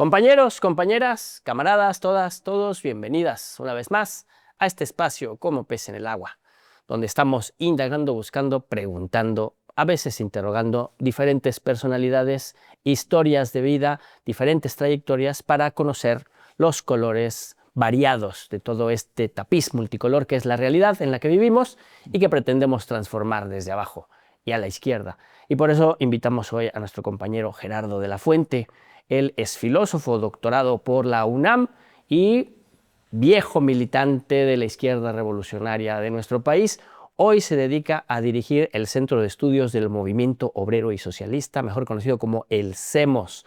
Compañeros, compañeras, camaradas, todas, todos, bienvenidas una vez más a este espacio como pez en el agua, donde estamos indagando, buscando, preguntando, a veces interrogando diferentes personalidades, historias de vida, diferentes trayectorias para conocer los colores variados de todo este tapiz multicolor que es la realidad en la que vivimos y que pretendemos transformar desde abajo y a la izquierda. Y por eso invitamos hoy a nuestro compañero Gerardo de la Fuente. Él es filósofo, doctorado por la UNAM y viejo militante de la izquierda revolucionaria de nuestro país. Hoy se dedica a dirigir el Centro de Estudios del Movimiento Obrero y Socialista, mejor conocido como el CEMOS.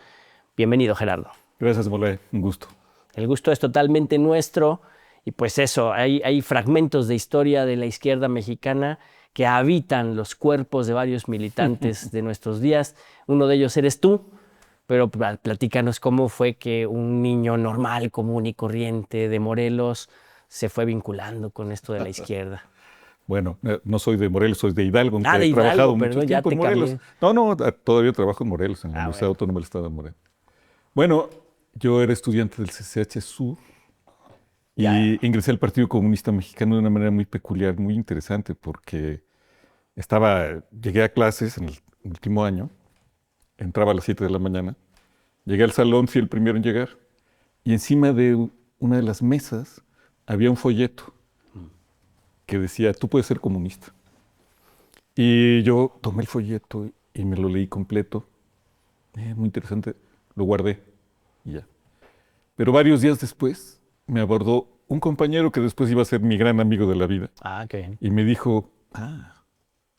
Bienvenido, Gerardo. Gracias, Molé. Un gusto. El gusto es totalmente nuestro y pues eso, hay fragmentos de historia de la izquierda mexicana que habitan los cuerpos de varios militantes de nuestros días. Uno de ellos eres tú, pero platícanos cómo fue que un niño normal, común y corriente de Morelos se fue vinculando con esto de la izquierda. Bueno, no soy de Morelos, soy de Hidalgo, aunque de he Hidalgo, trabajado perdón, mucho tiempo en Morelos. No, todavía trabajo en Morelos, en la Universidad Autónoma del Estado de Morelos. Bueno, yo era estudiante del CCH Sur y ingresé al Partido Comunista Mexicano de una manera muy peculiar, muy interesante, porque llegué a clases en el último año, entraba a las 7 de la mañana, llegué al salón, fui el primero en llegar, y encima de una de las mesas había un folleto que decía, tú puedes ser comunista. Y yo tomé el folleto y me lo leí completo. Muy interesante, lo guardé y ya. Pero varios días después me abordó un compañero que después iba a ser mi gran amigo de la vida. Qué bien. Y me dijo,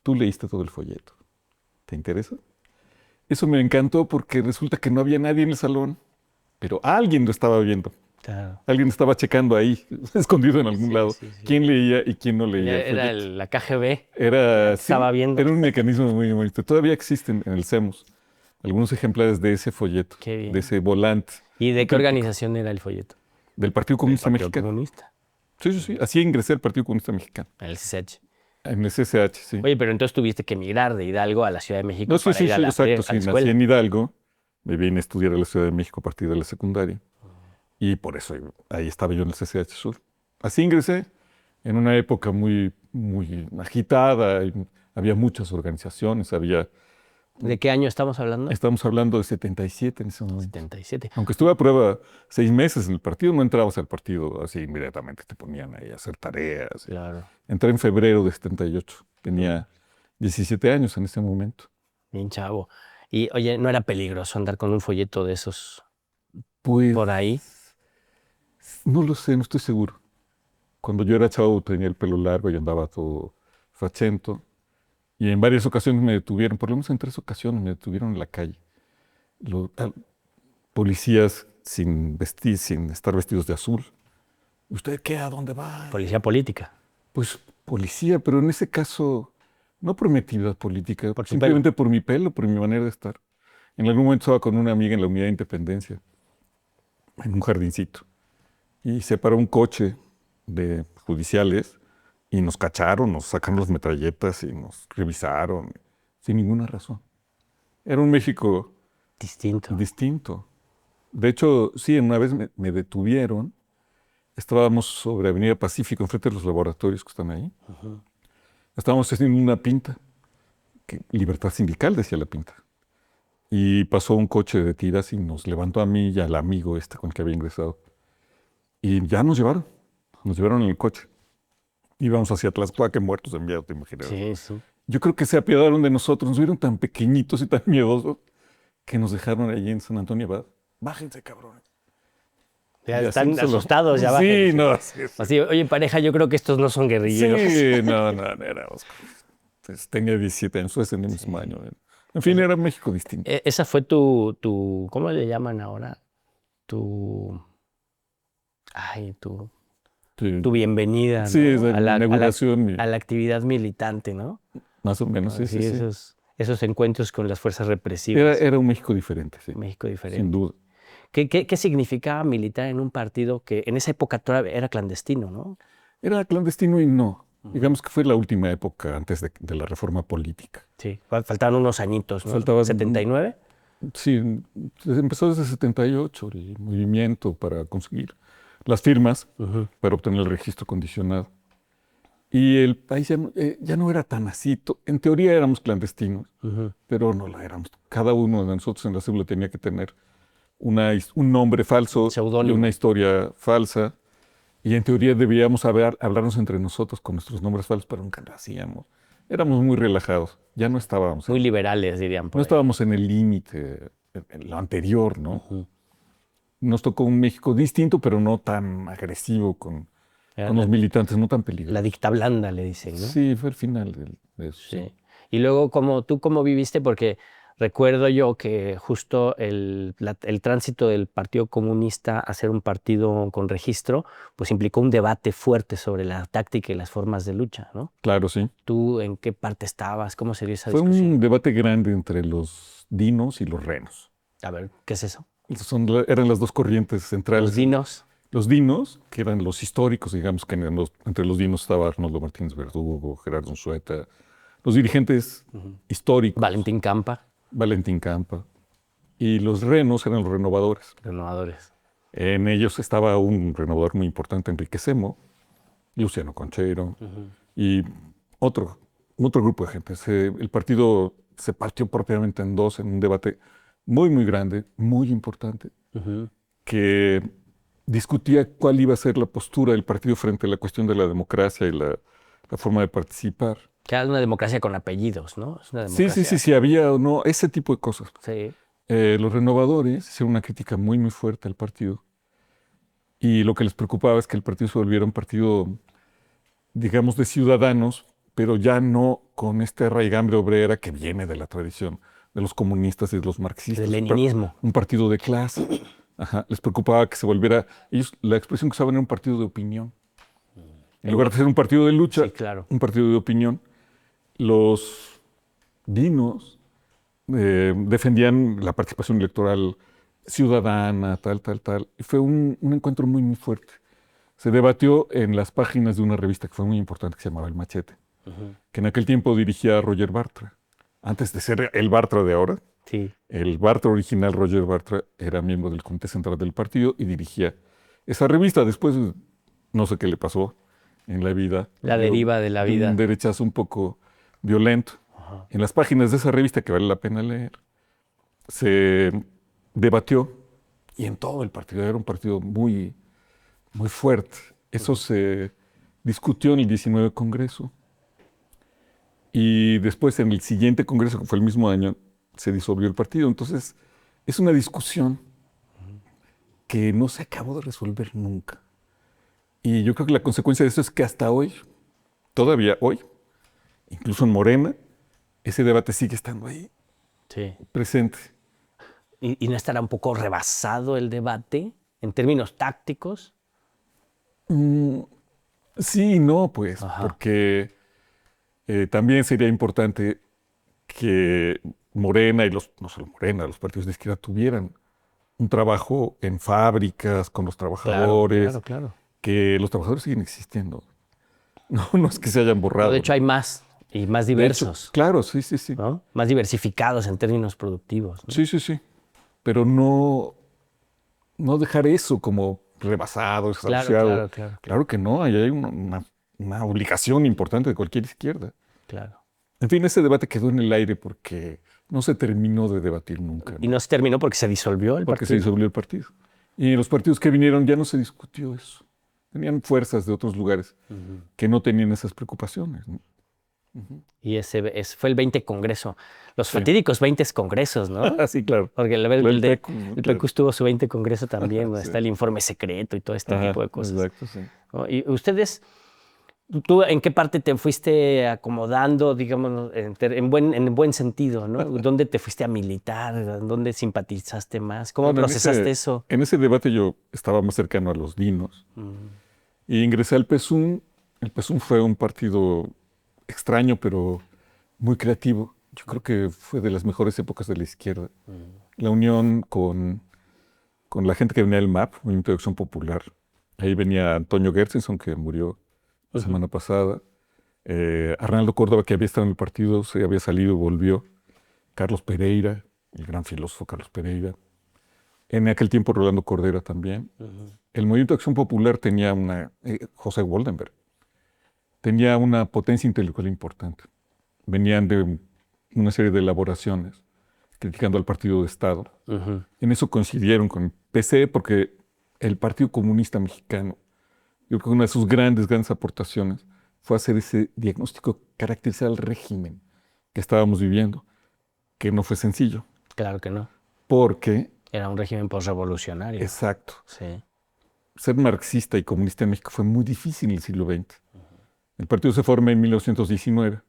tú leíste todo el folleto. ¿Te interesa? Eso me encantó porque resulta que no había nadie en el salón, pero alguien lo estaba viendo. Claro. Alguien estaba checando ahí, escondido en algún lado, quién leía y quién no leía. Era la KGB. Estaba viendo. Era un mecanismo muy bonito. Todavía existen en el CEMOS algunos ejemplares de ese folleto, de ese volante. ¿Y de qué organización era el folleto? Del Partido Comunista Mexicano. Comunista. Sí. Así ingresé al Partido Comunista Mexicano. En el CCH. En el CCH, sí. Oye, pero entonces tuviste que emigrar de Hidalgo a la Ciudad de México No, para ir a la exacto. escuela. Nací en Hidalgo, me vine a estudiar a la Ciudad de México a partir de la secundaria. Y por eso ahí estaba yo en el CCH Sur. Así ingresé en una época muy, muy agitada. Había muchas organizaciones, ¿De qué año estamos hablando? Estamos hablando de 77 en ese momento. 77. Aunque estuve a prueba 6 meses en el partido, no entrabas al partido así inmediatamente, te ponían ahí a hacer tareas. Claro. Entré en febrero de 78, tenía 17 años en ese momento. Bien chavo. Y oye, ¿no era peligroso andar con un folleto de esos por ahí? No lo sé, no estoy seguro. Cuando yo era chavo tenía el pelo largo y andaba todo fachento. Y en varias ocasiones me detuvieron, por lo menos en 3 ocasiones me detuvieron en la calle. Policías sin estar vestidos de azul. ¿Usted qué? ¿A dónde va? Policía política. Pues policía, pero en ese caso no por mi actividad política, simplemente por mi pelo, por mi manera de estar. En algún momento estaba con una amiga en la Unidad de Independencia, en un jardincito, y se paró un coche de judiciales y nos cacharon, nos sacaron las metralletas y nos revisaron sin ninguna razón. Era un México distinto. De hecho, sí, una vez me detuvieron. Estábamos sobre Avenida Pacífico, enfrente de los laboratorios que están ahí. Estábamos haciendo una pinta. Libertad sindical, decía la pinta. Y pasó un coche de tiras y nos levantó a mí y al amigo con el que había ingresado. Y ya nos llevaron en el coche. Íbamos hacia Tlaxcala, muertos de miedo, te imaginas. Sí. Yo creo que se apiadaron de nosotros, nos vieron tan pequeñitos y tan miedosos que nos dejaron allí en San Antonio Abad. Bájense, cabrones. Ya están asustados, ya bájense. Sí. Así, oye, pareja, yo creo que estos no son guerrilleros. Sí, no, éramos. Tenía 17 años, ese en el mismo año. En fin, era México distinto. Esa fue tu ¿cómo le llaman ahora? Tu bienvenida, ¿no? Sí, a la inauguración. A la actividad militante, ¿no? Más o menos, sí. Esos encuentros con las fuerzas represivas. Era un México diferente, sí. México diferente. Sin duda. ¿Qué significaba militar en un partido que en esa época todavía era clandestino, no? Era clandestino y no. Digamos que fue la última época antes de la reforma política. Sí, faltaban unos añitos, ¿no? Faltaban, ¿79? Sí, empezó desde 78 el movimiento para conseguir las firmas para obtener el registro condicionado. Y el país ya no era tan así. En teoría éramos clandestinos, pero no lo éramos. Cada uno de nosotros en la célula tenía que tener un nombre falso y Seudónimo. una historia falsa. Y en teoría debíamos hablarnos entre nosotros con nuestros nombres falsos, pero nunca lo hacíamos. Éramos muy relajados. Ya no estábamos. Muy liberales, dirían por No ahí. estábamos en el límite, en lo anterior, ¿no? Nos tocó un México distinto, pero no tan agresivo con los militantes, no tan peligroso. La dicta blanda, le dicen, ¿no? Sí, fue el final de eso. Sí. Y luego, ¿tú cómo viviste? Porque recuerdo yo que justo el tránsito del Partido Comunista a ser un partido con registro, pues implicó un debate fuerte sobre la táctica y las formas de lucha, ¿no? Claro, sí. ¿Tú en qué parte estabas? ¿Cómo se dio esa Fue discusión? un debate grande entre los dinos y los renos. A ver, ¿qué es eso? Eran las dos corrientes centrales. Los dinos. Los dinos, que eran los históricos, digamos que entre los dinos estaba Arnoldo Martínez Verdugo, Gerardo Unzueta, los dirigentes históricos. Valentín Campa. Valentín Campa. Y los renos eran los renovadores. Renovadores. En ellos estaba un renovador muy importante, Enrique Semo, Luciano Concheiro y otro grupo de gente. El partido se partió propiamente en dos en un debate muy, muy grande, muy importante, que discutía cuál iba a ser la postura del partido frente a la cuestión de la democracia y la forma de participar. Que era una democracia con apellidos, ¿no? Es una democracia. Sí, había o no, ese tipo de cosas. Sí. Los renovadores hicieron una crítica muy, muy fuerte al partido. Y lo que les preocupaba es que el partido se volviera un partido, digamos, de ciudadanos, pero ya no con esta raigambre obrera que viene de la tradición de los comunistas y de los marxistas. Del leninismo. Un partido de clase. Ajá. Les preocupaba que se volviera... Ellos, la expresión que usaban era un partido de opinión. En lugar de ser un partido de lucha, Sí, claro. un partido de opinión. Los dinos defendían la participación electoral ciudadana, tal. Y fue un encuentro muy, muy fuerte. Se debatió en las páginas de una revista que fue muy importante, que se llamaba El Machete, que en aquel tiempo dirigía Roger Bartra. Antes de ser el Bartra de ahora, Sí. el Bartra original, Roger Bartra, era miembro del Comité Central del partido y dirigía esa revista. Después, no sé qué le pasó en la vida. La deriva de la vida. Un derechazo un poco violento. En las páginas de esa revista, que vale la pena leer, se debatió y en todo el partido, era un partido muy, muy fuerte. Eso se discutió en el 19 Congreso y después en el siguiente Congreso, que fue el mismo año, se disolvió el partido. Entonces, es una discusión que no se acabó de resolver nunca. Y yo creo que la consecuencia de eso es que hasta hoy, todavía hoy, incluso en Morena, ese debate sigue estando ahí, Sí. presente. ¿Y no estará un poco rebasado el debate en términos tácticos? Sí y no, pues, Ajá. porque también sería importante que Morena y no solo Morena, los partidos de izquierda tuvieran un trabajo en fábricas con los trabajadores, Claro. que los trabajadores siguen existiendo. No es que se hayan borrado. No, de hecho, hay más y más De hecho, diversos, claro, sí. ¿no? Más diversificados en términos productivos, ¿no? Sí. Pero no dejar eso como rebasado, desahuciado. Claro. Claro que no, ahí hay una obligación importante de cualquier izquierda. Claro. En fin, ese debate quedó en el aire porque no se terminó de debatir nunca. Y no se terminó porque se disolvió el Porque se partido. disolvió el partido. Y en los partidos que vinieron ya no se discutió eso. Tenían fuerzas de otros lugares que no tenían esas preocupaciones, ¿no? Y fue el 20 Congreso. Los fatídicos 20 Congresos, ¿no? Sí, claro. Porque el PECU, el claro. PECU tuvo su 20 Congreso también, donde Sí. está el informe secreto y todo este tipo de cosas. Exacto, sí. ¿No? Y ustedes, ¿tú en qué parte te fuiste acomodando, digamos, en buen sentido, ¿no? ¿Dónde te fuiste a militar? ¿Dónde simpatizaste más? ¿Cómo Bueno, procesaste eso? En ese debate yo estaba más cercano a los dinos y ingresé al PSUM. El PSUM fue un partido extraño, pero muy creativo. Yo creo que fue de las mejores épocas de la izquierda. La unión con la gente que venía del MAP, Movimiento de Acción Popular. Ahí venía Antonio Gershenson, que murió la semana pasada. Arnaldo Córdoba, que había estado en el partido, se había salido y volvió. Carlos Pereira, el gran filósofo Carlos Pereira. En aquel tiempo Rolando Cordera también. El Movimiento de Acción Popular tenía José Woldenberg, tenía una potencia intelectual importante. Venían de una serie de elaboraciones criticando al partido de Estado. En eso coincidieron con el PC porque el Partido Comunista Mexicano, yo creo que una de sus grandes aportaciones fue hacer ese diagnóstico, caracterizar al régimen que estábamos viviendo, que no fue sencillo. Claro que no. Porque... Era un régimen posrevolucionario. Exacto. Sí. Ser marxista y comunista en México fue muy difícil en el siglo XX. El partido se forma en 1919.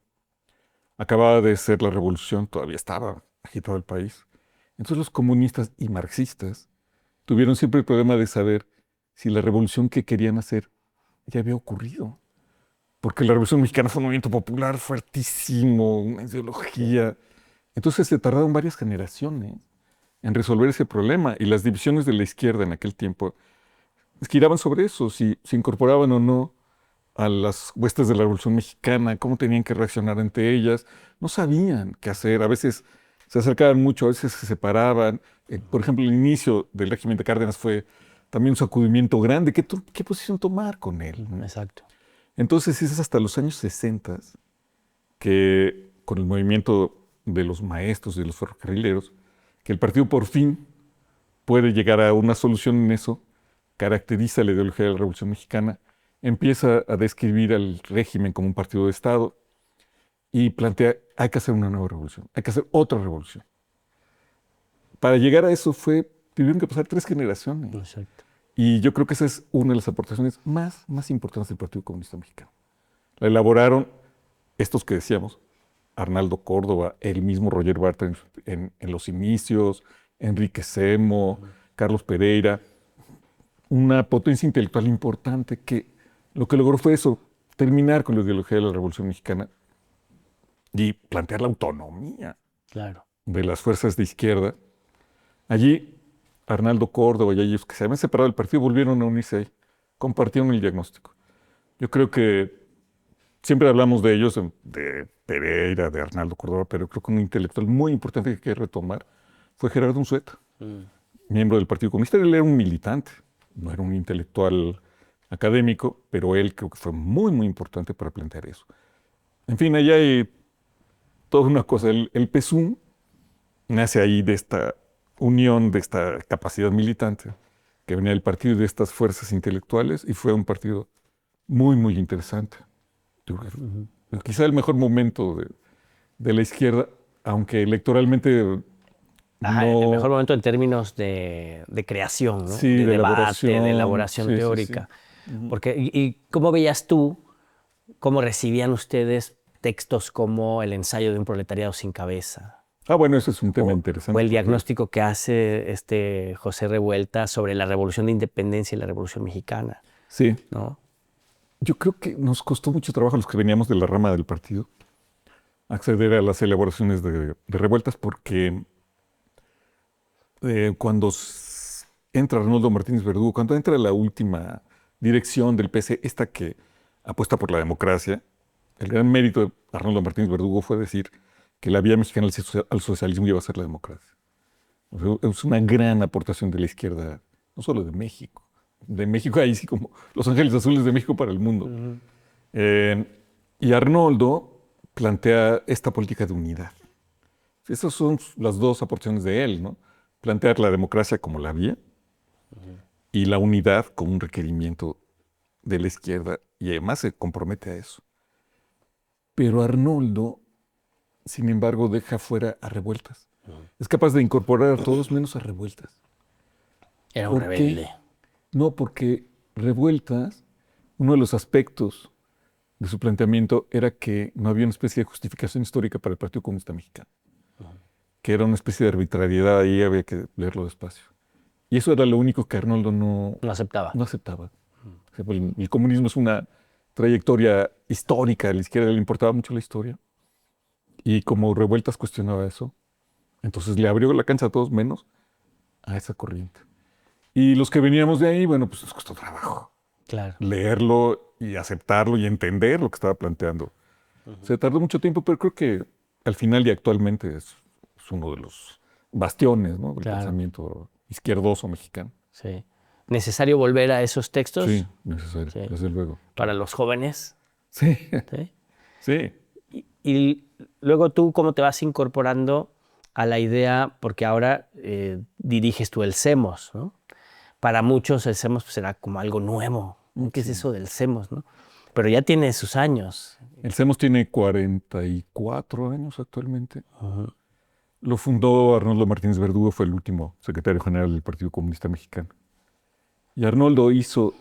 Acababa de ser la revolución, todavía estaba agitado el país. Entonces los comunistas y marxistas tuvieron siempre el problema de saber si la revolución que querían hacer ya había ocurrido. Porque la Revolución Mexicana fue un movimiento popular fuertísimo, una ideología. Entonces se tardaron varias generaciones en resolver ese problema. Y las divisiones de la izquierda en aquel tiempo giraban sobre eso, si se incorporaban o no a las huestes de la Revolución Mexicana, cómo tenían que reaccionar ante ellas. No sabían qué hacer. A veces se acercaban mucho, a veces se separaban. Por ejemplo, el inicio del régimen de Cárdenas fue también un sacudimiento grande. ¿Qué posición tomar con él? Exacto. Entonces es hasta los años 60 que, con el movimiento de los maestros y de los ferrocarrileros, que el partido por fin puede llegar a una solución en eso, caracteriza la ideología de la Revolución Mexicana, empieza a describir al régimen como un partido de Estado y plantea, hay que hacer una nueva revolución, hay que hacer otra revolución. Para llegar a eso tuvieron que pasar 3 generaciones. Exacto. Y yo creo que esa es una de las aportaciones más importantes del Partido Comunista Mexicano. La elaboraron estos que decíamos, Arnaldo Córdoba, el mismo Roger Bartra en los inicios, Enrique Semo, Carlos Pereira, una potencia intelectual importante que lo que logró fue eso, terminar con la ideología de la Revolución Mexicana y plantear la autonomía de las fuerzas de izquierda. Allí Arnaldo Córdoba y ellos que se habían separado del partido volvieron a unirse ahí, compartieron el diagnóstico. Yo creo que siempre hablamos de ellos, de Pereira, de Arnaldo Córdoba, pero creo que un intelectual muy importante que hay que retomar fue Gerardo Unzueta, miembro del Partido Comunista. Él era un militante, no era un intelectual académico, pero él creo que fue muy importante para plantear eso. En fin, allá hay toda una cosa. El PSUM nace ahí de esta unión, de esta capacidad militante que venía del partido y de estas fuerzas intelectuales, y fue un partido muy interesante. Quizá el mejor momento de la izquierda, aunque electoralmente el mejor momento en términos de creación, ¿no? Sí, de debate, de elaboración sí, teórica. Sí. Porque, ¿y cómo veías tú, cómo recibían ustedes textos como El ensayo de un proletariado sin cabeza? Bueno, eso es un tema interesante. O el diagnóstico que hace José Revuelta sobre la Revolución de Independencia y la Revolución Mexicana. Sí. ¿No? Yo creo que nos costó mucho trabajo a los que veníamos de la rama del partido acceder a las elaboraciones de Revueltas, porque cuando entra Arnoldo Martínez Verdugo, cuando entra la última dirección del PC, esta que apuesta por la democracia, el gran mérito de Arnoldo Martínez Verdugo fue decir que la vía mexicana al socialismo iba a ser la democracia. O sea, es una gran aportación de la izquierda, no solo de México ahí sí como los ángeles azules de México para el mundo. Y Arnoldo plantea esta política de unidad. Esas son las 2 aportaciones de él, ¿no? Plantear la democracia como la vía y la unidad como un requerimiento de la izquierda, y además se compromete a eso. Pero Arnoldo, sin embargo, deja fuera a Revueltas. Es capaz de incorporar a todos menos a Revueltas. Era un rebelde. No, porque Revueltas, uno de los aspectos de su planteamiento era que no había una especie de justificación histórica para el Partido Comunista Mexicano, que era una especie de arbitrariedad, ahí había que leerlo despacio. Y eso era lo único que Arnoldo no aceptaba. O sea, el comunismo es una trayectoria histórica, a la izquierda le importaba mucho la historia, y como Revueltas cuestionaba eso, entonces le abrió la cancha a todos menos a esa corriente. Y los que veníamos de ahí, bueno, pues nos costó trabajo. Claro. Leerlo y aceptarlo y entender lo que estaba planteando. Se tardó mucho tiempo, pero creo que al final y actualmente es uno de los bastiones, ¿no? Del Claro. pensamiento izquierdoso mexicano. Sí. ¿Necesario volver a esos textos? Sí, necesario, Sí. desde luego. Para los jóvenes. Sí, ¿Sí? sí. Y luego tú, ¿cómo te vas incorporando a la idea? Porque ahora diriges tú el CEMOS, ¿no? Para muchos el CEMOS pues, será como algo nuevo. ¿Qué es eso del CEMOS, no? Pero ya tiene sus años. El CEMOS tiene 44 años actualmente. Lo fundó Arnoldo Martínez Verdugo, fue el último secretario general del Partido Comunista Mexicano. Y Arnoldo hizo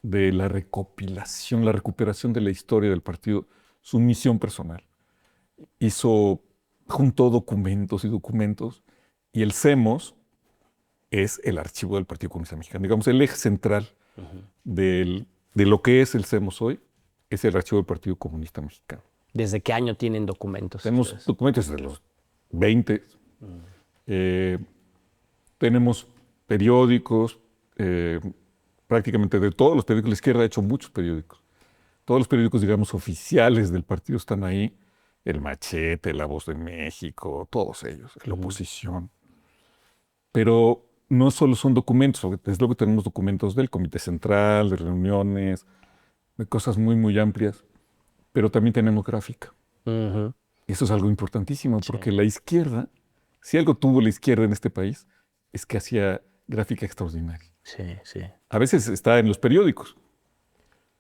de la recopilación, la recuperación de la historia del partido, su misión personal. Juntó documentos y documentos, y el CEMOS es el archivo del Partido Comunista Mexicano. Digamos, el eje central de lo que es el CEMOS hoy es el archivo del Partido Comunista Mexicano. ¿Desde qué año tienen documentos? Tenemos ustedes? documentos de los 20. Tenemos periódicos, prácticamente de todos los periódicos. La izquierda ha hecho muchos periódicos. Todos los periódicos, digamos, oficiales del partido están ahí. El Machete, La Voz de México, todos ellos, la oposición. Pero no solo son documentos, es lo que tenemos documentos del Comité Central, de reuniones, de cosas muy, muy amplias, pero también tenemos gráfica. Y eso es algo importantísimo, porque la izquierda, si algo tuvo la izquierda en este país, es que hacía gráfica extraordinaria. Sí, sí. A veces está en los periódicos,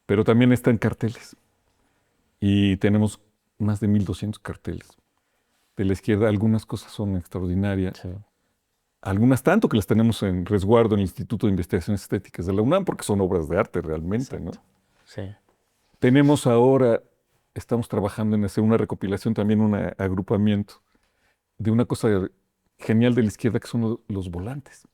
pero también está en carteles. Y tenemos más de 1,200 carteles de la izquierda. Algunas cosas son extraordinarias. Sí. Algunas tanto que las tenemos en resguardo en el Instituto de Investigaciones Estéticas de la UNAM, porque son obras de arte realmente, ¿no? Sí. Tenemos ahora, estamos trabajando en hacer una recopilación, también un agrupamiento de una cosa genial de la izquierda que son los volantes.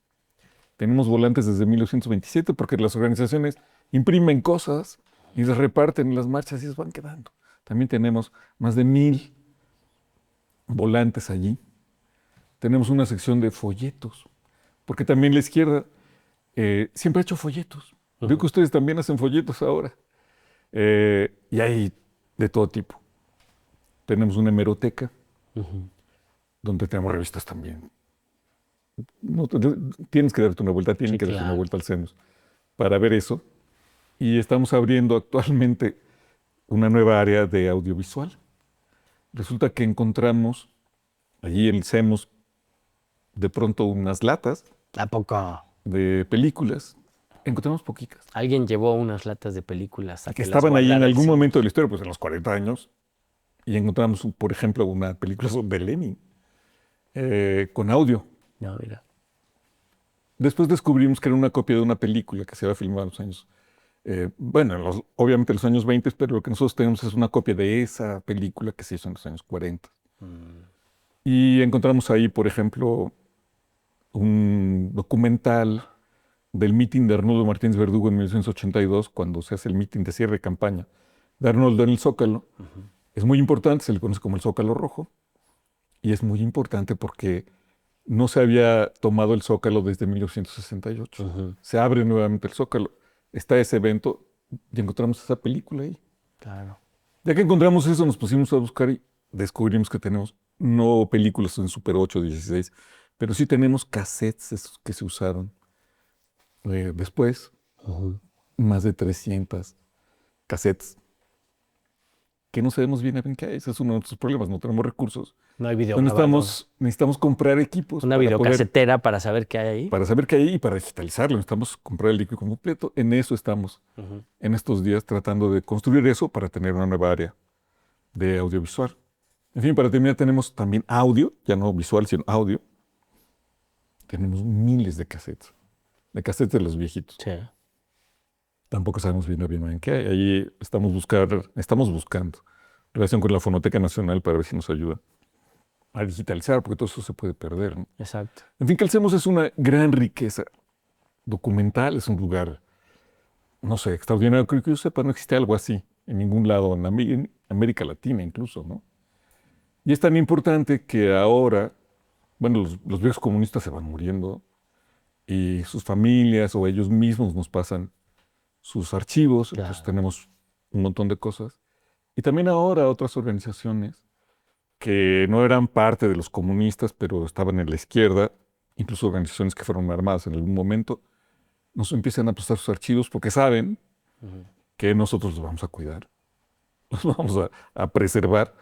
Tenemos volantes desde 1927 porque las organizaciones imprimen cosas y las reparten en las marchas y se van quedando. También tenemos más de 1,000 volantes allí. Tenemos una sección de folletos, porque también la izquierda siempre ha hecho folletos. Veo que ustedes también hacen folletos ahora. Y hay de todo tipo. Tenemos una hemeroteca, donde tenemos revistas también. No, tienes que darte una vuelta, tienen que darse una vuelta al CEMOS para ver eso. Y estamos abriendo actualmente una nueva área de audiovisual. Resulta que encontramos allí en el CEMOS de pronto unas latas ¿A poco? de películas. Encontramos poquitas. Alguien llevó unas latas de películas a Que las estaban ahí en guardara el algún CEMOS. momento de la historia, pues en los 40 años. Y encontramos, por ejemplo, una película de Lenin con audio. No, mira. Después descubrimos que era una copia de una película que se había filmado en los años, obviamente en los años 20, pero lo que nosotros tenemos es una copia de esa película que se hizo en los años 40. Y encontramos ahí, por ejemplo, un documental del mitin de Arnoldo Martínez Verdugo en 1982, cuando se hace el mitin de cierre de campaña de Arnoldo en el Zócalo. Es muy importante, se le conoce como el Zócalo Rojo, y es muy importante porque no se había tomado el Zócalo desde 1968. Se abre nuevamente el Zócalo. Está ese evento y encontramos esa película ahí. Claro. Ya que encontramos eso, nos pusimos a buscar y descubrimos que tenemos no películas en Super 8, 16, pero sí tenemos cassettes esos que se usaron después. Más de 300 cassettes que no sabemos bien a bien qué hay. Ese es uno de nuestros problemas, no tenemos recursos. No hay video Entonces grabado. necesitamos comprar equipos. Una videocasetera para saber qué hay ahí. Para saber qué hay y para digitalizarlo. Necesitamos comprar el equipo completo. En eso estamos en estos días tratando de construir eso para tener una nueva área de audiovisual. En fin, para terminar tenemos también audio, ya no visual, sino audio. Tenemos miles de cassettes de los viejitos. Sí. Tampoco sabemos bien a bien qué hay. Ahí estamos buscando relación con la Fonoteca Nacional para ver si nos ayuda a digitalizar, porque todo eso se puede perder, ¿no? Exacto. En fin, Calcemos es una gran riqueza documental, es un lugar, no sé, extraordinario. Creo que yo sepa, no existe algo así en ningún lado, en América Latina incluso, ¿no? Y es tan importante que ahora, bueno, los viejos comunistas se van muriendo y sus familias o ellos mismos nos pasan sus archivos, Claro. entonces tenemos un montón de cosas. Y también ahora otras organizaciones que no eran parte de los comunistas, pero estaban en la izquierda, incluso organizaciones que fueron armadas en algún momento, nos empiezan a prestar sus archivos porque saben que nosotros los vamos a cuidar, los vamos a preservar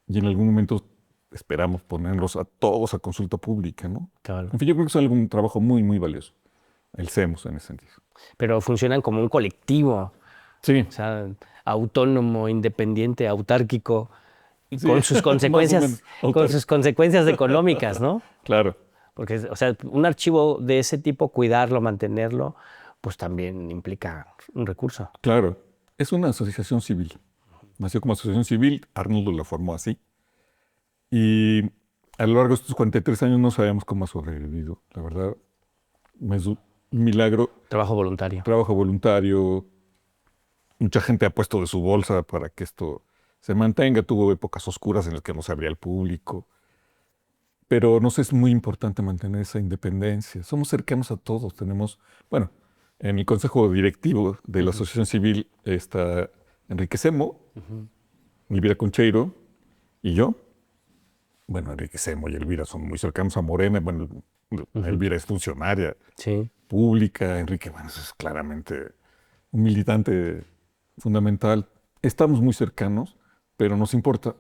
y en algún momento esperamos ponerlos a todos a consulta pública, ¿no? Claro. En fin, yo creo que es algún trabajo muy, muy valioso. El CEMOS en ese sentido. Pero funcionan como un colectivo, Sí, o sea, autónomo, independiente, autárquico, y sí, con sus más o consecuencias, menos. con sus consecuencias económicas, ¿no? Claro, Porque, o sea, un archivo de ese tipo, cuidarlo, mantenerlo, pues también implica un recurso. claro. Es una asociación civil. Nació como asociación civil, Arnoldo la formó así. Y a lo largo de estos 43 años no sabemos cómo ha sobrevivido. La verdad, es un milagro. Trabajo voluntario. Trabajo voluntario. Mucha gente ha puesto de su bolsa para que esto se mantenga. Tuvo épocas oscuras en las que no se abría al público. Pero no sé, es muy importante mantener esa independencia. Somos cercanos a todos. Tenemos, bueno, en el consejo directivo de la asociación civil está Enrique Semo, Elvira Concheiro y yo. Bueno, Enrique Semo y Elvira son muy cercanos a Morena. Bueno, Elvira es funcionaria Sí, pública. Enrique, bueno, eso es claramente un militante fundamental. Estamos muy cercanos, pero nos importa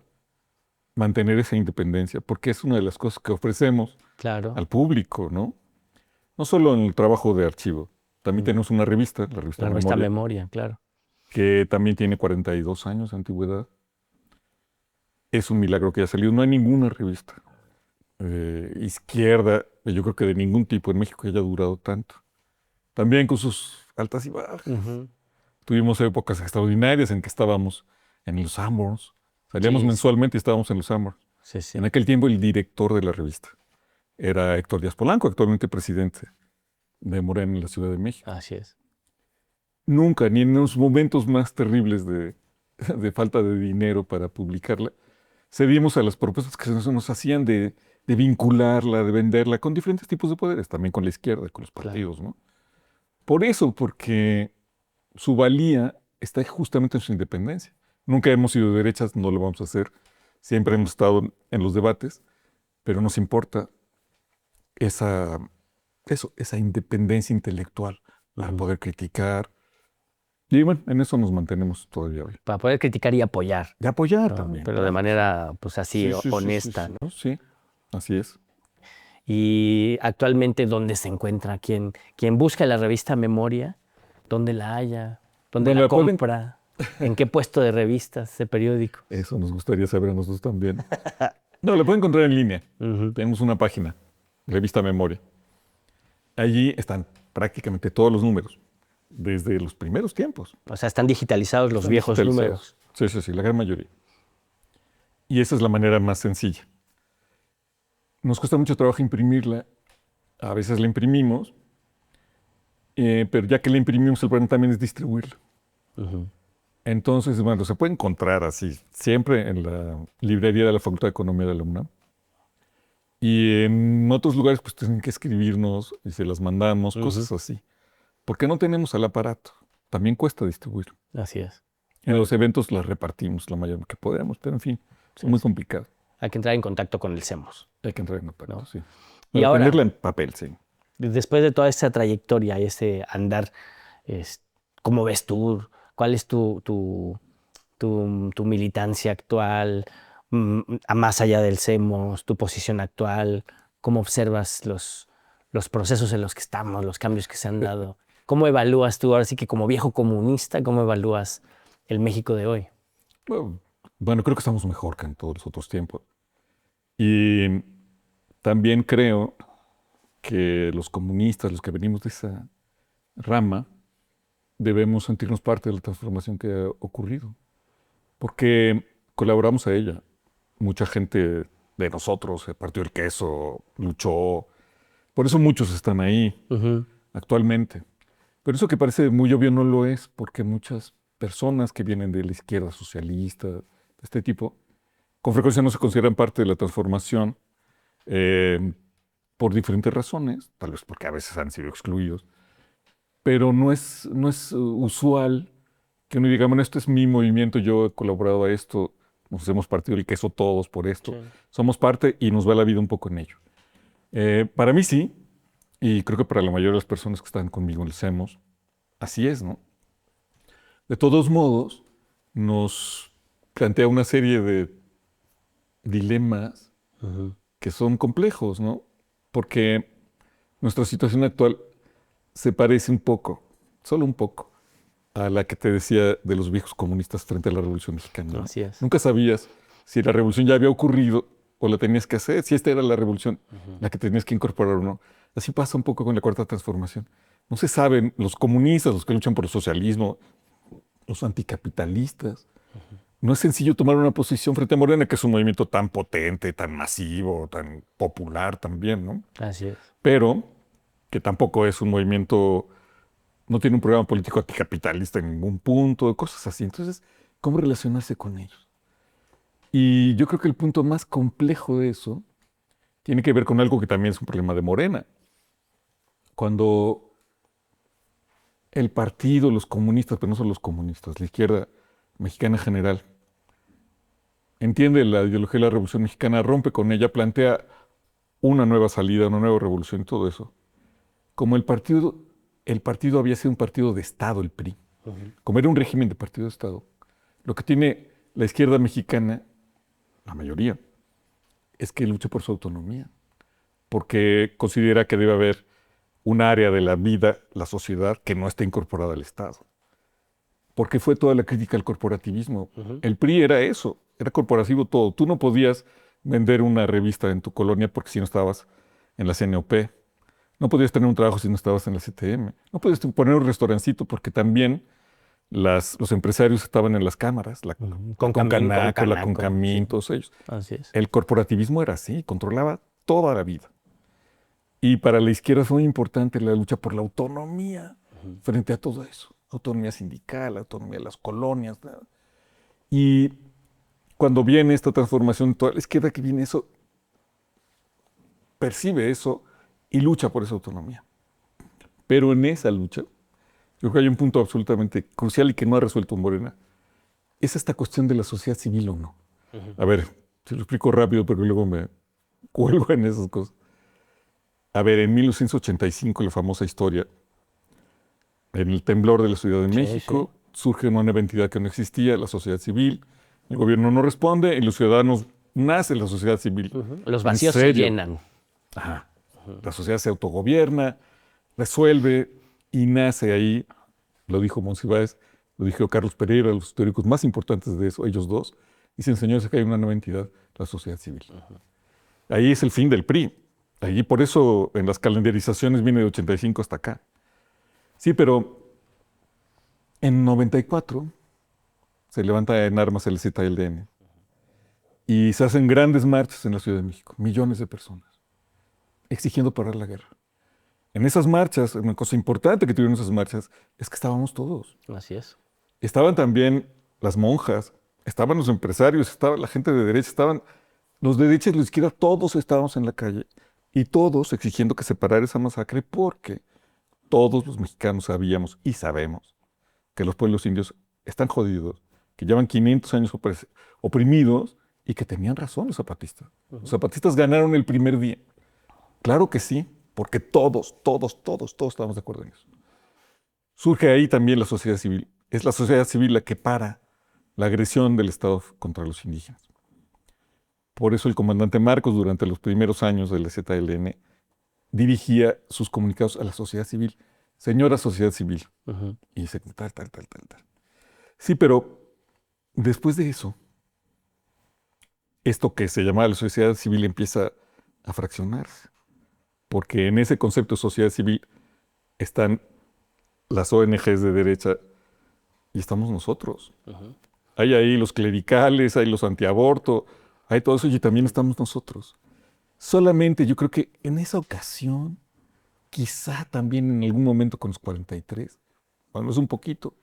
mantener esa independencia, porque es una de las cosas que ofrecemos claro. al público, ¿no? No solo en el trabajo de archivo. También tenemos una revista, la revista La revista Memoria, Memoria, claro. que también tiene 42 años de antigüedad. Es un milagro que haya salido. No hay ninguna revista izquierda, yo creo que de ningún tipo en México que haya durado tanto. También con sus altas y bajas. Ujú. Tuvimos épocas extraordinarias en que estábamos en los Sanborns. Salíamos Sí, mensualmente y estábamos en los Sanborns. sí, sí. En aquel tiempo el director de la revista era Héctor Díaz Polanco, actualmente presidente de Morena en la Ciudad de México. Así es. Nunca, ni en los momentos más terribles de falta de dinero para publicarla, cedimos a las propuestas que se nos hacían de vincularla, de venderla con diferentes tipos de poderes, también con la izquierda, con los Claro. partidos, ¿no? Por eso, porque su valía está justamente en su independencia. Nunca hemos sido de derechas, no lo vamos a hacer. Siempre hemos estado en los debates, pero nos importa esa, esa independencia intelectual para poder criticar. Y bueno, en eso nos mantenemos todavía hoy. Para poder criticar y apoyar, De apoyar ¿no? también. Pero de Claro. manera, pues así, Sí, sí, sí, sí, honesta, sí, ¿no? sí, así es. Y actualmente, ¿dónde se encuentra? ¿Quién busca la revista Memoria? ¿Dónde la haya? ¿Dónde Bueno, la la pueden- compra? ¿En qué puesto de revistas, de periódico? Eso nos gustaría saber a nosotros también. No, la pueden encontrar en línea. Ujú. Tenemos una página, Revista Memoria. Allí están prácticamente todos los números, desde los primeros tiempos. O sea, están digitalizados los Están viejos digitalizados. números. Sí, sí, sí, la gran mayoría. Y esa es la manera más sencilla. Nos cuesta mucho trabajo imprimirla. A veces la imprimimos, pero ya que la imprimimos, el problema también es distribuirla. Ujú. Entonces, bueno, se puede encontrar así, siempre en la librería de la Facultad de Economía de la UNAM. Y en otros lugares, pues tienen que escribirnos y se las mandamos, cosas así. Porque no tenemos el aparato. También cuesta distribuir. Así es. En los eventos las repartimos la mayor que podemos, pero en fin, es muy complicado. Hay que entrar en contacto con el CEMOS. Hay que entrar en aparato, ¿No? sí. Y Para ahora, tenerla en papel, sí. después de toda esa trayectoria y ese andar, ¿cómo ves tú? ¿Cuál es tu militancia actual, más allá del CEMOS, tu posición actual? ¿Cómo observas los procesos en los que estamos, los cambios que se han dado? ¿Cómo evalúas tú, ahora sí que como viejo comunista, cómo evalúas el México de hoy? Bueno, creo que estamos mejor que en todos los otros tiempos. Y también creo que los comunistas, los que venimos de esa rama, debemos sentirnos parte de la transformación que ha ocurrido, porque colaboramos a ella. Mucha gente de nosotros se partió el queso, luchó. Por eso muchos están ahí Ujú. actualmente. Pero eso que parece muy obvio no lo es, porque muchas personas que vienen de la izquierda socialista, de este tipo, con frecuencia no se consideran parte de la transformación eh, por diferentes razones, tal vez porque a veces han sido excluidos, pero no es usual que uno diga, bueno, este es mi movimiento, yo he colaborado a esto, nos hemos partido el queso todos por esto. Sí. Somos parte y nos va la vida un poco en ello. Para mí sí, y creo que para la mayoría de las personas que están conmigo en el SEMOS, así es, ¿no? De todos modos, nos plantea una serie de dilemas que son complejos, ¿no? Porque nuestra situación actual se parece un poco, solo un poco, a la que te decía de los viejos comunistas frente a la Revolución Mexicana, ¿no? Así es. Nunca sabías si la revolución ya había ocurrido o la tenías que hacer, si esta era la revolución la que tenías que incorporar o no. Así pasa un poco con la Cuarta Transformación. No se saben, los comunistas, los que luchan por el socialismo, los anticapitalistas. No es sencillo tomar una posición frente a Morena, que es un movimiento tan potente, tan masivo, tan popular también, ¿no? Así es. Pero que tampoco es un movimiento, no tiene un programa político anticapitalista en ningún punto, cosas así. Entonces, ¿cómo relacionarse con ellos? Y yo creo que el punto más complejo de eso tiene que ver con algo que también es un problema de Morena. Cuando el partido, los comunistas, pero no solo los comunistas, la izquierda mexicana en general, entiende la ideología de la Revolución Mexicana, rompe con ella, plantea una nueva salida, una nueva revolución y todo eso. Como el partido había sido un partido de Estado, el PRI, como era un régimen de partido de Estado, lo que tiene la izquierda mexicana, la mayoría, es que lucha por su autonomía, porque considera que debe haber un área de la vida, la sociedad, que no esté incorporada al Estado. Porque fue toda la crítica al corporativismo. El PRI era eso, era corporativo todo. Tú no podías vender una revista en tu colonia porque si no estabas en la CNOP. No podías tener un trabajo si no estabas en la CTM. No podías poner un restaurancito porque también los empresarios estaban en las cámaras, la Concanaco, la Concamín, todos ellos. Así es. El corporativismo era así, controlaba toda la vida. Y para la izquierda fue muy importante la lucha por la autonomía frente a todo eso. Autonomía sindical, autonomía de las colonias. ¿No? Y cuando viene esta transformación, toda la izquierda que viene eso, percibe eso y lucha por esa autonomía. Pero en esa lucha, yo creo que hay un punto absolutamente crucial y que no ha resuelto Morena. Es esta cuestión de la sociedad civil o no. A ver, te lo explico rápido, pero luego me cuelgo en esas cosas. A ver, en 1985, la famosa historia, en el temblor de la Ciudad de México, surge una nueva entidad que no existía, la sociedad civil. El gobierno no responde y los ciudadanos nace la sociedad civil. Los vacíos se llenan. Ajá. La sociedad se autogobierna, resuelve y nace ahí, lo dijo Monsiváis, lo dijo Carlos Pereira, los teóricos más importantes de eso, ellos dos, dicen, señores, que hay una nueva entidad, la sociedad civil. Ahí es el fin del PRI. Allí por eso en las calendarizaciones viene de 85 hasta acá. Sí, pero en 94 se levanta en armas el ZLN y se hacen grandes marchas en la Ciudad de México, millones de personas, exigiendo parar la guerra. En esas marchas, una cosa importante que tuvieron esas marchas es que estábamos todos. Así es. Estaban también las monjas, estaban los empresarios, estaba la gente de derecha, estaban los de derecha y los de izquierda, todos estábamos en la calle y todos exigiendo que se parara esa masacre porque todos los mexicanos sabíamos y sabemos que los pueblos indios están jodidos, que llevan 500 años oprimidos y que tenían razón los zapatistas. Los zapatistas ganaron el primer día. Claro que sí, porque todos estábamos de acuerdo en eso. Surge ahí también la sociedad civil. Es la sociedad civil la que para la agresión del Estado contra los indígenas. Por eso el comandante Marcos, durante los primeros años del ZLN, dirigía sus comunicados a la sociedad civil. Señora sociedad civil. Y dice, tal. Sí, pero después de eso, esto que se llamaba la sociedad civil empieza a fraccionarse. Porque en ese concepto de sociedad civil están las ONGs de derecha y estamos nosotros. Hay ahí los clericales, hay los antiaborto, hay todo eso y también estamos nosotros. Solamente yo creo que en esa ocasión, quizá también en algún momento con los 43, bueno, es un poquito,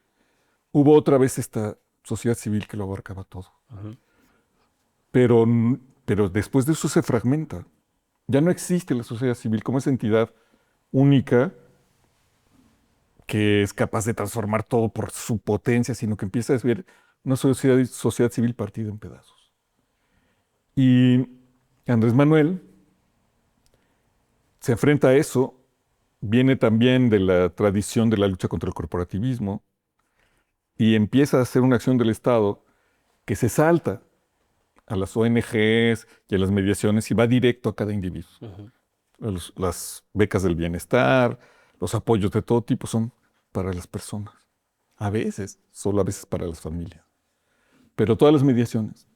hubo otra vez esta sociedad civil que lo abarcaba todo. Pero después de eso se fragmenta. Ya no existe la sociedad civil como esa entidad única que es capaz de transformar todo por su potencia, sino que empieza a ver una sociedad civil partida en pedazos. Y Andrés Manuel se enfrenta a eso, viene también de la tradición de la lucha contra el corporativismo y empieza a hacer una acción del Estado que se salta a las ONGs y a las mediaciones y va directo a cada individuo. Las becas del bienestar, los apoyos de todo tipo son para las personas. A veces, solo a veces para las familias. Pero todas las mediaciones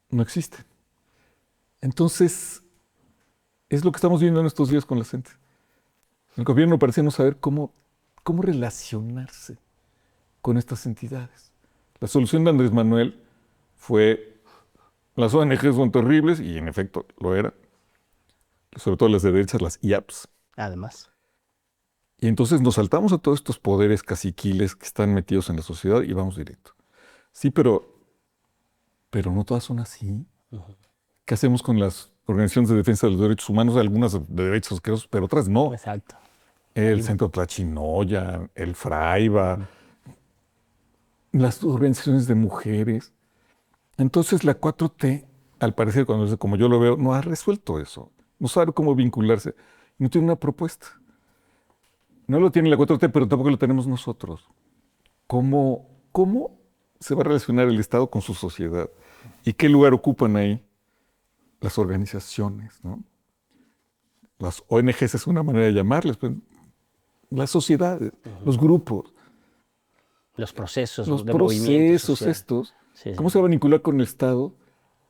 no existen. Entonces, es lo que estamos viendo en estos días con la gente. El gobierno parece no saber cómo relacionarse con estas entidades. La solución de Andrés Manuel fue, las ONGs son terribles, y en efecto lo eran, sobre todo las de derechas, las IAPs. Además. Y entonces nos saltamos a todos estos poderes caciquiles que están metidos en la sociedad y vamos directo. Sí, pero no todas son así. ¿Qué hacemos con las organizaciones de defensa de los derechos humanos? Algunas de derechos asquerosos, pero otras no. Exacto. El Centro Tlachinoya, el Fraiba, las organizaciones de mujeres. Entonces la 4T, al parecer, como yo lo veo, no ha resuelto eso. No sabe cómo vincularse. No tiene una propuesta. No lo tiene la 4T, pero tampoco lo tenemos nosotros. ¿Cómo se va a relacionar el Estado con su sociedad? ¿Y qué lugar ocupan ahí las organizaciones, ¿no? Las ONGs es una manera de llamarles, pues, las sociedades, los grupos. Los procesos Los de movimiento social. estos. Sí. ¿Cómo se van a vincular con el Estado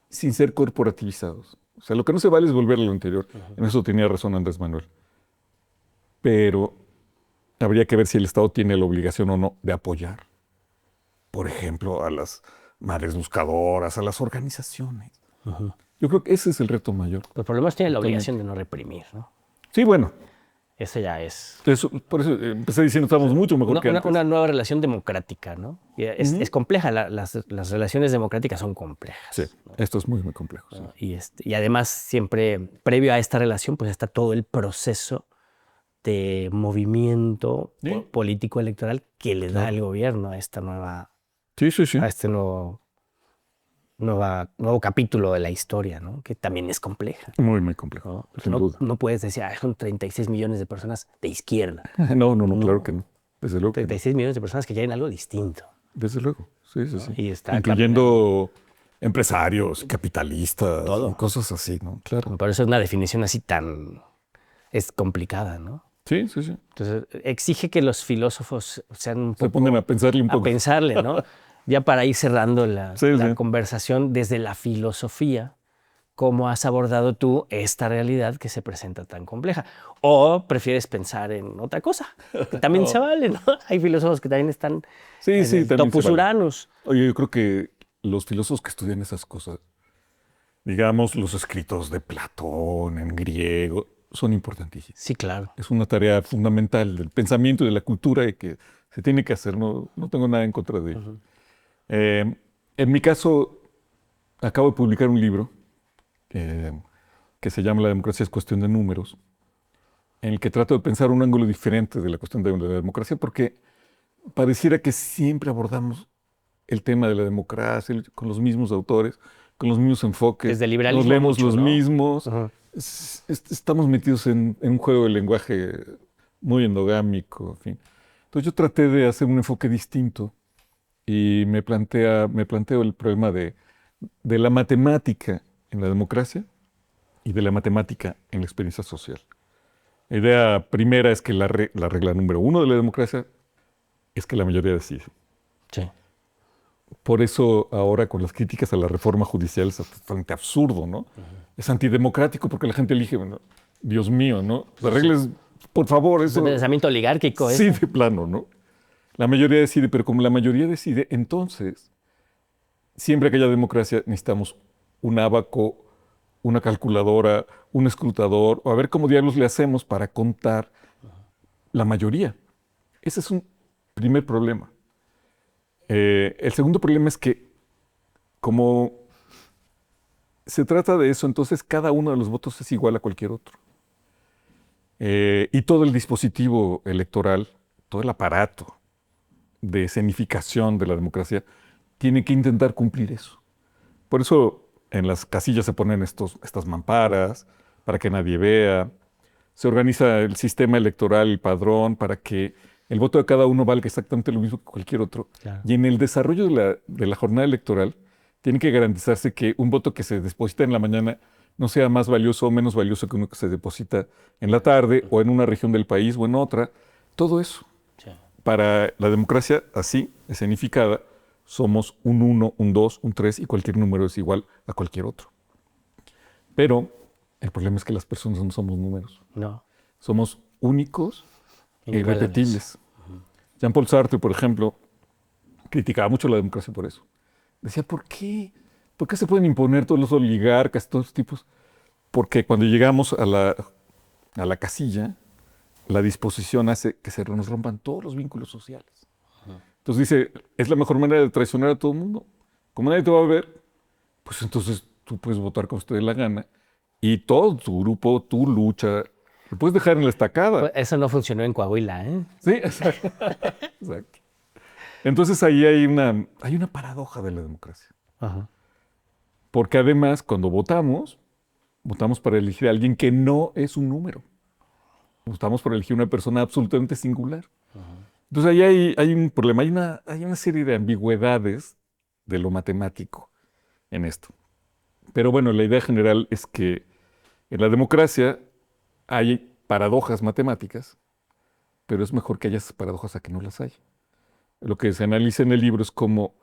sin ser corporativizados? O sea, lo que no se vale es volver a lo anterior. En eso tenía razón Andrés Manuel. Pero habría que ver si el Estado tiene la obligación o no de apoyar, por ejemplo, a las madres buscadoras, a las organizaciones. Yo creo que ese es el reto mayor. El problema es que tiene la obligación de no reprimir, ¿no? Sí, bueno. Eso ya es. Por eso empecé diciendo que estamos mucho mejor que antes. Una nueva relación democrática, ¿no? Y es compleja, las relaciones democráticas son complejas. Sí, ¿no? Esto es muy, muy complejo. ¿No? Sí. Y además, siempre previo a esta relación, pues está todo el proceso de movimiento político electoral que le da el gobierno a esta nueva. A este nuevo capítulo de la historia, ¿no? Que también es compleja. Muy, muy complejo. ¿No? Sin duda. No puedes decir, son 36 millones de personas de izquierda. No, claro que no. Desde luego. 36 millones de personas que quieren algo distinto. Desde luego. Sí. Y está incluyendo empresarios, capitalistas, todo. Cosas así, ¿no? Claro. Por eso una definición así es complicada, ¿no? Sí. Entonces, exige que los filósofos sean un poco. Se ponen a pensarle un poco. A pensarle, ¿no? Ya para ir cerrando la conversación desde la filosofía, ¿cómo has abordado tú esta realidad que se presenta tan compleja? ¿O prefieres pensar en otra cosa? Que también se vale, ¿no? Hay filósofos que también están en el topus uranus. Oye, yo creo que los filósofos que estudian esas cosas, digamos, los escritos de Platón en griego, son importantísimos. Sí, claro. Es una tarea fundamental del pensamiento y de la cultura y que se tiene que hacer. No tengo nada en contra de ello. En mi caso, acabo de publicar un libro que se llama La democracia es cuestión de números, en el que trato de pensar un ángulo diferente de la cuestión de la democracia, porque pareciera que siempre abordamos el tema de la democracia con los mismos autores, con los mismos enfoques. Desde el liberalismo nos leemos mucho, los ¿no? mismos. Estamos metidos en un juego de lenguaje muy endogámico, en fin. Entonces yo traté de hacer un enfoque distinto y me planteo el problema de la matemática en la democracia y de la matemática en la experiencia social. La idea primera es que la regla número 1 de la democracia es que la mayoría decide. Sí. Por eso ahora con las críticas a la reforma judicial es totalmente absurdo, ¿no? Es antidemocrático porque la gente elige, bueno, Dios mío, ¿no? La regla es, por favor, eso... Es un pensamiento oligárquico. Sí, de plano, ¿no? La mayoría decide, pero como la mayoría decide, entonces, siempre que haya democracia necesitamos un ábaco, una calculadora, un escrutador, o a ver cómo diablos le hacemos para contar la mayoría. Ese es un primer problema. El segundo problema es que, como se trata de eso, entonces cada uno de los votos es igual a cualquier otro. Y todo el dispositivo electoral, todo el aparato de escenificación de la democracia, tiene que intentar cumplir eso. Por eso en las casillas se ponen estas mamparas para que nadie vea. Se organiza el sistema electoral, el padrón, para que el voto de cada uno valga exactamente lo mismo que cualquier otro. Claro. Y en el desarrollo de la jornada electoral, tiene que garantizarse que un voto que se deposita en la mañana no sea más valioso o menos valioso que uno que se deposita en la tarde o en una región del país o en otra. Todo eso. Sí. Para la democracia, así escenificada, somos un 1, un 2, un 3 y cualquier número es igual a cualquier otro. Pero el problema es que las personas no somos números. No. Somos únicos e Inigualables. irrepetibles. Jean-Paul Sartre, por ejemplo, criticaba mucho la democracia por eso. Decía, ¿por qué? ¿Por qué se pueden imponer todos los oligarcas, todos los tipos? Porque cuando llegamos a la casilla, la disposición hace que se nos rompan todos los vínculos sociales. Entonces dice, es la mejor manera de traicionar a todo el mundo. Como nadie te va a ver, pues entonces tú puedes votar como te dé la gana y todo tu grupo, tu lucha, lo puedes dejar en la estacada. Pues eso no funcionó en Coahuila, ¿eh? Sí, exacto. Exacto. Entonces ahí hay una paradoja de la democracia. Ajá. Porque además, cuando votamos para elegir a alguien que no es un número. Votamos por elegir una persona absolutamente singular. Entonces ahí hay un problema, hay una serie de ambigüedades de lo matemático en esto. Pero bueno, la idea general es que en la democracia hay paradojas matemáticas, pero es mejor que haya esas paradojas a que no las haya. Lo que se analiza en el libro es cómo,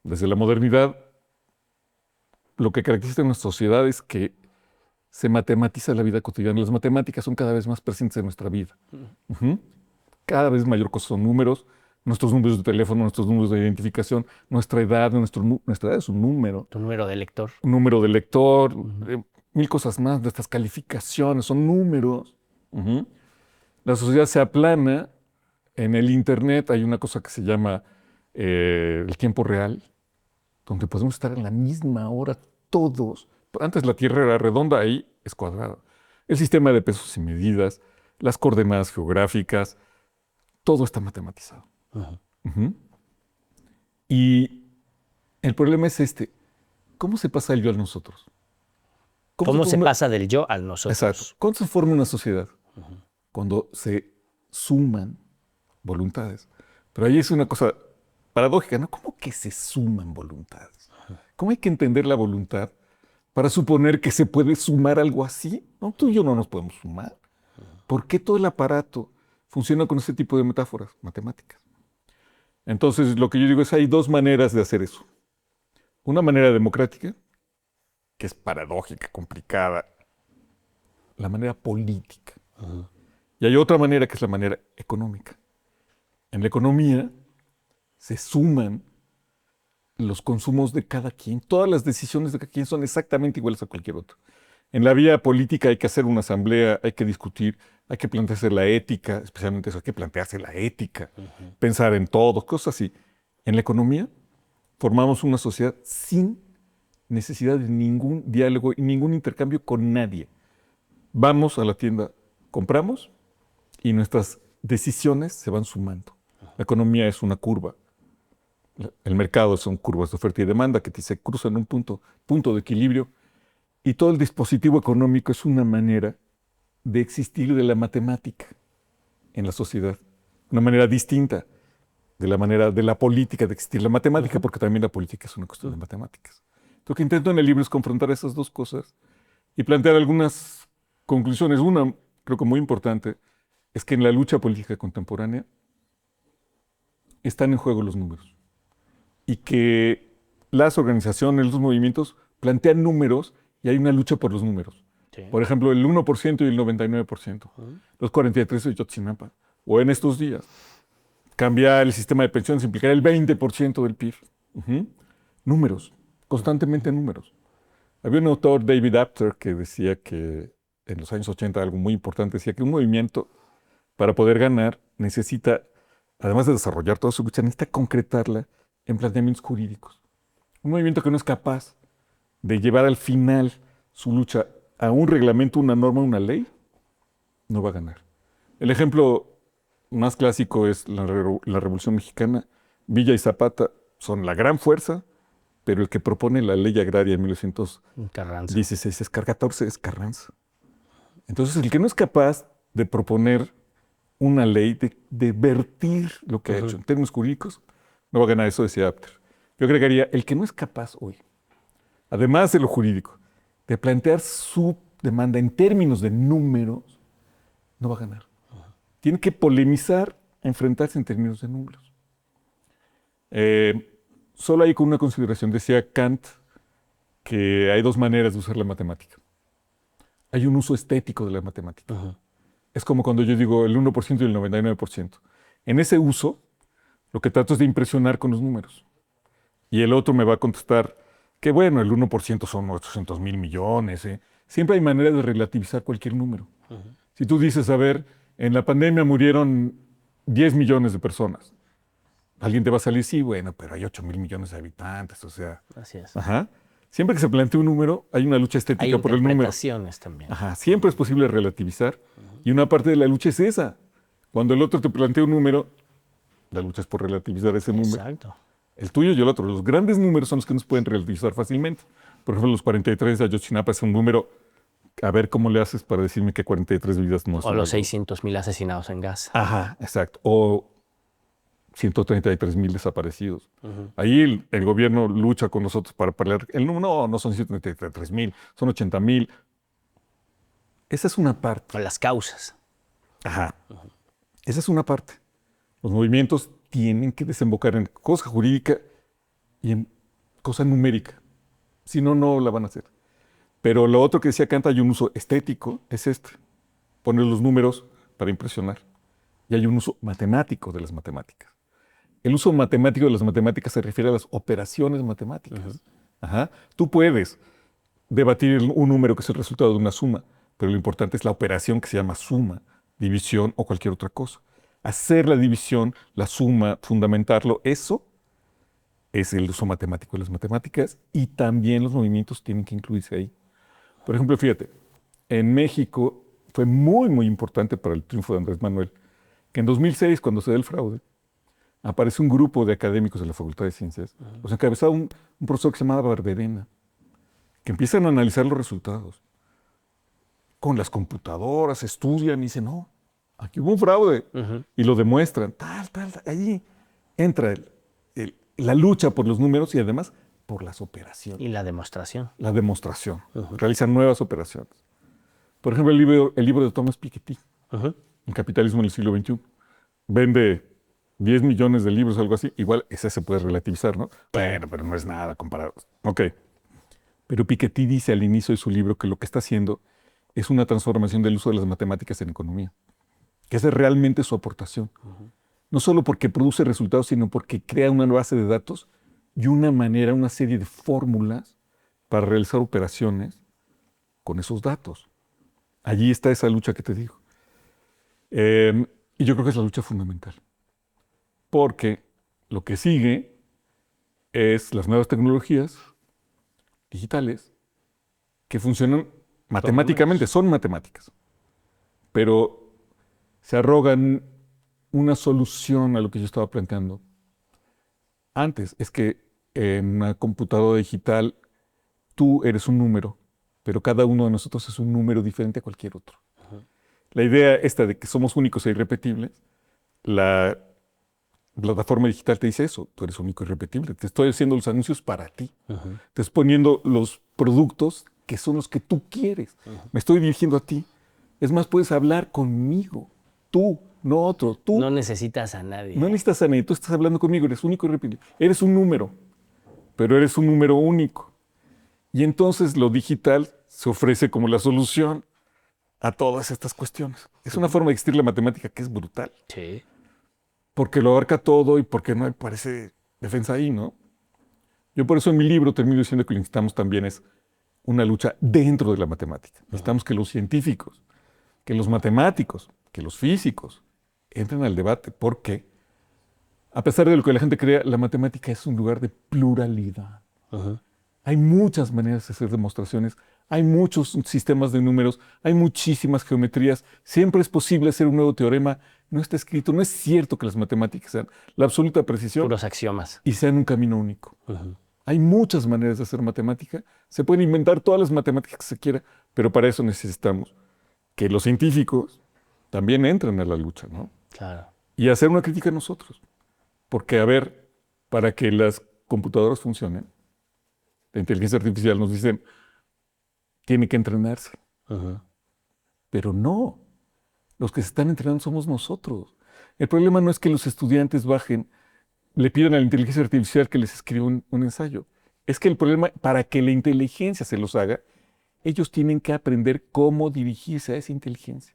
desde la modernidad, lo que caracteriza a nuestra sociedad es que se matematiza la vida cotidiana. Las matemáticas son cada vez más presentes en nuestra vida. Cada vez mayor cosa son números, nuestros números de teléfono, nuestros números de identificación, nuestra edad, nuestra edad es un número. Tu número de lector. Un número de lector, mil cosas más, nuestras calificaciones son números. La sociedad se aplana. En el Internet hay una cosa que se llama el tiempo real, donde podemos estar en la misma hora todos. Antes la Tierra era redonda, ahí es cuadrada. El sistema de pesos y medidas, las coordenadas geográficas, todo está matematizado. Y el problema es ¿cómo se pasa el yo al nosotros? ¿Cómo se pasa del yo al nosotros? Exacto. ¿Cuándo se forma una sociedad? Cuando se suman voluntades. Pero ahí es una cosa paradójica, ¿no? ¿Cómo que se suman voluntades? ¿Cómo hay que entender la voluntad para suponer que se puede sumar algo así? No, tú y yo no nos podemos sumar. ¿Por qué todo el aparato funciona con ese tipo de metáforas matemáticas? Entonces, lo que yo digo es hay dos maneras de hacer eso. Una manera democrática, que es paradójica, complicada. La manera política. Y hay otra manera que es la manera económica. En la economía se suman los consumos de cada quien. Todas las decisiones de cada quien son exactamente iguales a cualquier otro. En la vía política hay que hacer una asamblea, hay que discutir, hay que plantearse la ética, especialmente eso, hay que plantearse la ética, pensar en todo, cosas así. En la economía formamos una sociedad sin necesidad de ningún diálogo y ningún intercambio con nadie. Vamos a la tienda, compramos y nuestras decisiones se van sumando. La economía es una curva. El mercado son curvas de oferta y demanda que se cruzan en un punto de equilibrio. Y todo el dispositivo económico es una manera de existir de la matemática en la sociedad. Una manera distinta de la manera de la política de existir la matemática, porque también la política es una cuestión de matemáticas. Lo que intento en el libro es confrontar esas dos cosas y plantear algunas conclusiones. Una, creo que muy importante, es que en la lucha política contemporánea están en juego los números y que las organizaciones, los movimientos plantean números y hay una lucha por los números. Sí. Por ejemplo, el 1% y el 99%, los 43 de Yotzinapa, o en estos días, cambiar el sistema de pensiones implicaría el 20% del PIB. Números, constantemente números. Había un autor, David Apter, que decía que en los años 80 algo muy importante, decía que un movimiento para poder ganar necesita, además de desarrollar toda su lucha, necesita concretarla en planteamientos jurídicos. Un movimiento que no es capaz de llevar al final su lucha a un reglamento, una norma, una ley, no va a ganar. El ejemplo más clásico es la Revolución Mexicana. Villa y Zapata son la gran fuerza, pero el que propone la ley agraria en Carranza. 1916 es 14, es Carranza. Entonces, el que no es capaz de proponer una ley, de vertir lo que ha hecho en términos jurídicos, no va a ganar. Eso decía Apter. Yo agregaría, el que no es capaz hoy, además de lo jurídico, de plantear su demanda en términos de números, no va a ganar. Tiene que polemizar, enfrentarse en términos de números. Solo hay con una consideración. Decía Kant que hay dos maneras de usar la matemática. Hay un uso estético de la matemática. Es como cuando yo digo el 1% y el 99%. En ese uso, lo que trato es de impresionar con los números. Y el otro me va a contestar que, bueno, el 1% son 800,000 millones. Siempre hay manera de relativizar cualquier número. Si tú dices, a ver, en la pandemia murieron 10 millones de personas, alguien te va a salir, sí, bueno, pero hay 8,000 millones de habitantes, o sea. Así es. Ajá. Siempre que se plantea un número, hay una lucha estética por el número. Hay interpretaciones también. Ajá. Siempre es posible relativizar. Y una parte de la lucha es esa. Cuando el otro te plantea un número, la lucha es por relativizar ese número. Exacto. El tuyo y el otro. Los grandes números son los que no se pueden relativizar fácilmente. Por ejemplo, los 43 de Ayotzinapa es un número. A ver cómo le haces para decirme que 43 vidas no son. O los 600,000 asesinados en Gaza. Ajá, exacto. O 133,000 desaparecidos. Ahí el gobierno lucha con nosotros para pelear. El número no son 133,000, son 80,000. Esa es una parte. O las causas. Ajá. Esa es una parte. Los movimientos tienen que desembocar en cosa jurídica y en cosa numérica. Si no, no la van a hacer. Pero lo otro que decía Kant, hay un uso estético, es este. Poner los números para impresionar. Y hay un uso matemático de las matemáticas. El uso matemático de las matemáticas se refiere a las operaciones matemáticas. Ajá. Tú puedes debatir un número que es el resultado de una suma, pero lo importante es la operación que se llama suma, división o cualquier otra cosa. Hacer la división, la suma, fundamentarlo, eso es el uso matemático de las matemáticas, y también los movimientos tienen que incluirse ahí. Por ejemplo, fíjate, en México fue muy, muy importante para el triunfo de Andrés Manuel que en 2006, cuando se da el fraude, aparece un grupo de académicos de la Facultad de Ciencias, los encabezaba un profesor que se llamaba Barberena, que empiezan a analizar los resultados. Con las computadoras estudian y dicen, no, aquí hubo un fraude. Y lo demuestran, tal. Allí entra la lucha por los números y además por las operaciones. Y la demostración. La demostración. Realizan nuevas operaciones. Por ejemplo, el libro de Thomas Piketty, El capitalismo en el siglo XXI. Vende 10 millones de libros, algo así. Igual ese se puede relativizar, ¿no? Bueno, pero no es nada comparado. Ok. Pero Piketty dice al inicio de su libro que lo que está haciendo es una transformación del uso de las matemáticas en economía. Que esa es realmente su aportación. No solo porque produce resultados, sino porque crea una base de datos y una serie de fórmulas para realizar operaciones con esos datos. Allí está esa lucha que te digo. Y yo creo que es la lucha fundamental. Porque lo que sigue es las nuevas tecnologías digitales que funcionan matemáticamente, son matemáticas, pero se arrogan una solución a lo que yo estaba planteando antes. Es que en una computadora digital tú eres un número, pero cada uno de nosotros es un número diferente a cualquier otro. La idea esta de que somos únicos e irrepetibles, la plataforma digital te dice eso, tú eres único e irrepetible, te estoy haciendo los anuncios para ti, te estoy poniendo los productos que son los que tú quieres, me estoy dirigiendo a ti. Es más, puedes hablar conmigo, tú, no otro, tú. No necesitas a nadie. No necesitas a nadie, tú estás hablando conmigo, eres único e irrepetible. Eres un número, pero eres un número único. Y entonces lo digital se ofrece como la solución a todas estas cuestiones. Es una forma de existir la matemática que es brutal. Sí. Porque lo abarca todo y porque no parece defensa ahí, ¿no? Yo por eso en mi libro termino diciendo que lo que necesitamos también es una lucha dentro de la matemática. Necesitamos que los científicos, que los matemáticos, que los físicos entren al debate, porque a pesar de lo que la gente crea, la matemática es un lugar de pluralidad. Hay muchas maneras de hacer demostraciones, hay muchos sistemas de números, hay muchísimas geometrías. Siempre es posible hacer un nuevo teorema. No está escrito, no es cierto que las matemáticas sean la absoluta precisión. Puros axiomas. Y sean un camino único. Hay muchas maneras de hacer matemática. Se pueden inventar todas las matemáticas que se quiera, pero para eso necesitamos que los científicos también entren a la lucha, ¿no? Claro. Y hacer una crítica a nosotros. Porque, a ver, para que las computadoras funcionen, la inteligencia artificial nos dicen, tiene que entrenarse. Pero no, los que se están entrenando somos nosotros. El problema no es que los estudiantes bajen, le pidan a la inteligencia artificial que les escriba un ensayo. Es que el problema, para que la inteligencia se los haga, ellos tienen que aprender cómo dirigirse a esa inteligencia.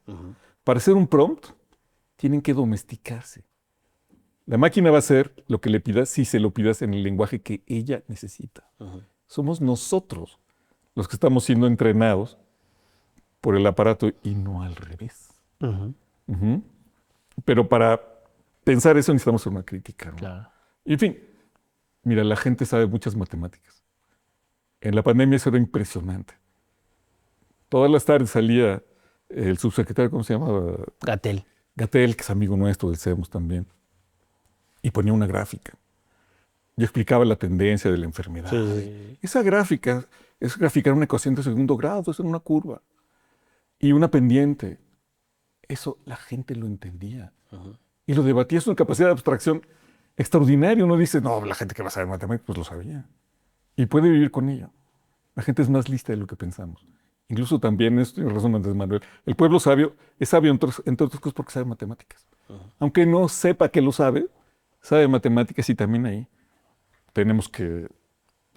Para hacer un prompt, tienen que domesticarse. La máquina va a hacer lo que le pidas si se lo pidas en el lenguaje que ella necesita. Somos nosotros los que estamos siendo entrenados por el aparato y no al revés. Pero para pensar eso necesitamos hacer una crítica, ¿no? Claro. Y en fin, mira, la gente sabe muchas matemáticas. En la pandemia eso era impresionante. Todas las tardes salía el subsecretario, ¿cómo se llamaba? Gatell. Gatell, que es amigo nuestro del CEMOS también, y ponía una gráfica. Y explicaba la tendencia de la enfermedad. Sí. Esa gráfica es graficar una ecuación de segundo grado, es una curva. Y una pendiente. Eso la gente lo entendía. Y lo debatía, es una capacidad de abstracción extraordinaria. Uno dice, no, la gente que va a saber matemáticas, pues lo sabía. Y puede vivir con ello. La gente es más lista de lo que pensamos. Incluso también, esto tiene razón Andrés Manuel, el pueblo sabio es sabio entre otras cosas porque sabe matemáticas. Aunque no sepa que lo sabe matemáticas y también ahí tenemos que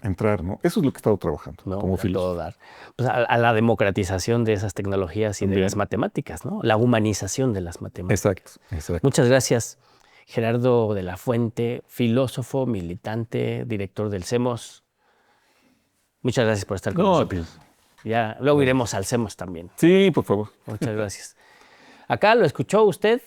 entrar, ¿no? Eso es lo que he estado trabajando como filósofo. Dar. Pues a la democratización de esas tecnologías y de las matemáticas, ¿no? La humanización de las matemáticas. Exacto. Muchas gracias, Gerardo de la Fuente, filósofo, militante, director del CEMOS. Muchas gracias por estar con nosotros. Ya, luego iremos al CEMOS también. Sí, por favor. Muchas gracias. Acá lo escuchó usted.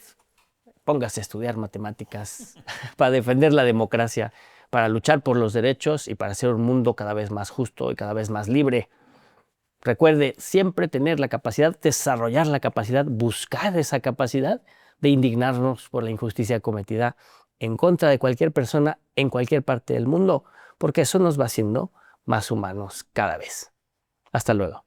Póngase a estudiar matemáticas para defender la democracia, para luchar por los derechos y para hacer un mundo cada vez más justo y cada vez más libre. Recuerde siempre tener la capacidad, desarrollar la capacidad, buscar esa capacidad de indignarnos por la injusticia cometida en contra de cualquier persona en cualquier parte del mundo, porque eso nos va haciendo más humanos cada vez. Hasta luego.